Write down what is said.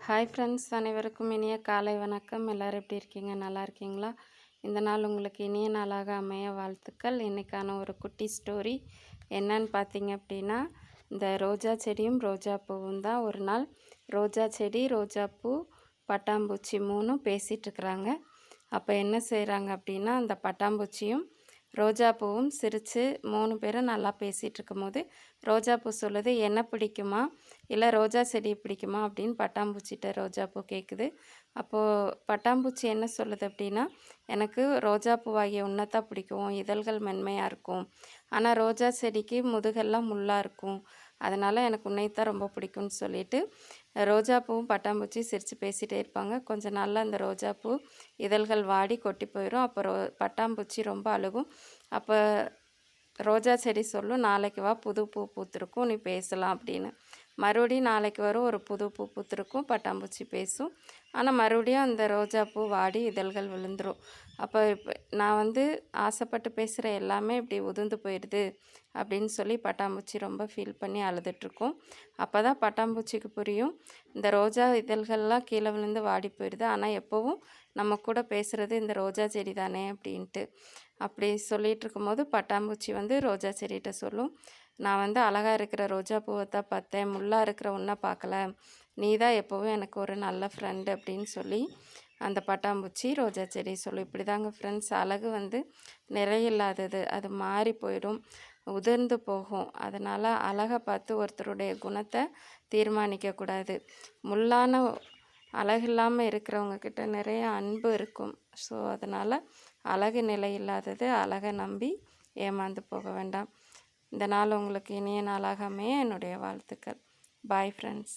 Hi friends, அனைவருக்கும் இனிய காலை வணக்கம். எல்லோரும் எப்படி இருக்கீங்க? நல்லா இருக்கீங்களா? இந்த நாள் உங்களுக்கு இனிய நாளாக அமைய வாழ்த்துக்கள். இன்றைக்கான ஒரு குட்டி ஸ்டோரி என்னன்னு பார்த்தீங்க அப்படின்னா, இந்த ரோஜா செடியும் ரோஜா பூவும் தான். ஒரு நாள் ரோஜா செடி, ரோஜா பூ, பட்டாம்பூச்சி மூணும் பேசிகிட்ருக்குறாங்க. அப்போ என்ன செய்கிறாங்க அப்படின்னா, அந்த பட்டாம்பூச்சியும் ரோஜா பூவும் சிரித்து 3 பேரும் நல்லா பேசிகிட்டு இருக்கும்போது ரோஜா பூ சொல்லுது, என்ன பிடிக்குமா இல்லை ரோஜா செடி பிடிக்குமா அப்படின்னு பட்டாம்பூச்சிட்ட ரோஜா பூ கேட்குது. அப்போது பட்டாம்பூச்சி என்ன சொல்லுது அப்படின்னா, எனக்கு ரோஜா பூவாகிய உன்னைத்தான் பிடிக்கும், இதழ்கள் மென்மையாக இருக்கும், ஆனால் ரோஜா செடிக்கு முதுகெல்லாம் முள்ளாக இருக்கும், அதனால் எனக்கு உன்னைத்தான் ரொம்ப பிடிக்கும்னு சொல்லிட்டு ரோஜா பூவும் பட்டாம்பூச்சி சிரித்து பேசிகிட்டே இருப்பாங்க. கொஞ்சம் நாளில் அந்த ரோஜா பூ இதழ்கள் வாடி கொட்டி போயிடும். அப்போ பட்டாம்பூச்சி ரொம்ப அழுகும். அப்போ ரோஜா செடி சொல்லும், நாளைக்கு வா, புது பூ பூத்திருக்கும், நீ பேசலாம் அப்படின்னு. மறுபடியும் நாளைக்கு வரும், ஒரு புது பூ பூத்திருக்கும், பட்டாம்பூச்சி பேசும். ஆனால் மறுபடியும் அந்த ரோஜா பூ வாடி இதழ்கள் விழுந்துடும். அப்போ இப்போ நான் ஆசைப்பட்டு பேசுகிற எல்லாமே இப்படி உதிர்ந்து போயிடுது அப்படின்னு சொல்லி பட்டாம்பூச்சி ரொம்ப ஃபீல் பண்ணி அழுதுட்ருக்கும். அப்போ தான் பட்டாம்பூச்சிக்கு புரியும், இந்த ரோஜா இதழ்கள்லாம் கீழே விழுந்து வாடி போயிடுது, ஆனால் எப்போவும் நம்ம கூட பேசுகிறது இந்த ரோஜா செடி தானே அப்படின்ட்டு. அப்படி சொல்லிகிட்டு இருக்கும்போது பட்டாம்பூச்சி ரோஜா செடிகிட்ட சொல்லும், நான் அழகாக இருக்கிற ரோஜா பூவை தான் பார்த்தேன், முள்ளாக இருக்கிற ஒன்றை பார்க்கல, நீ தான் எப்போவும் எனக்கு ஒரு நல்ல ஃப்ரெண்டு அப்படின்னு சொல்லி அந்த பட்டாம்பூச்சி ரோஜா செடி சொல்லும். இப்படி தாங்க ஃப்ரெண்ட்ஸ், அழகு நிறையில்லாதது, அது மாறி போயிடும், உதிர்ந்து போகும். அதனால் அழகை பார்த்து ஒருத்தருடைய குணத்தை தீர்மானிக்கக்கூடாது. முள்ளான அழகில்லாமல் இருக்கிறவங்க கிட்ட நிறைய அன்பு இருக்கும். ஸோ அதனால் அழகு நிலையில்லாதது, அழகை நம்பி ஏமாந்து போக வேண்டாம். இந்த நாள் உங்களுக்கு இனிய நாளாக அமைய என்னுடைய வாழ்த்துக்கள். Bye friends.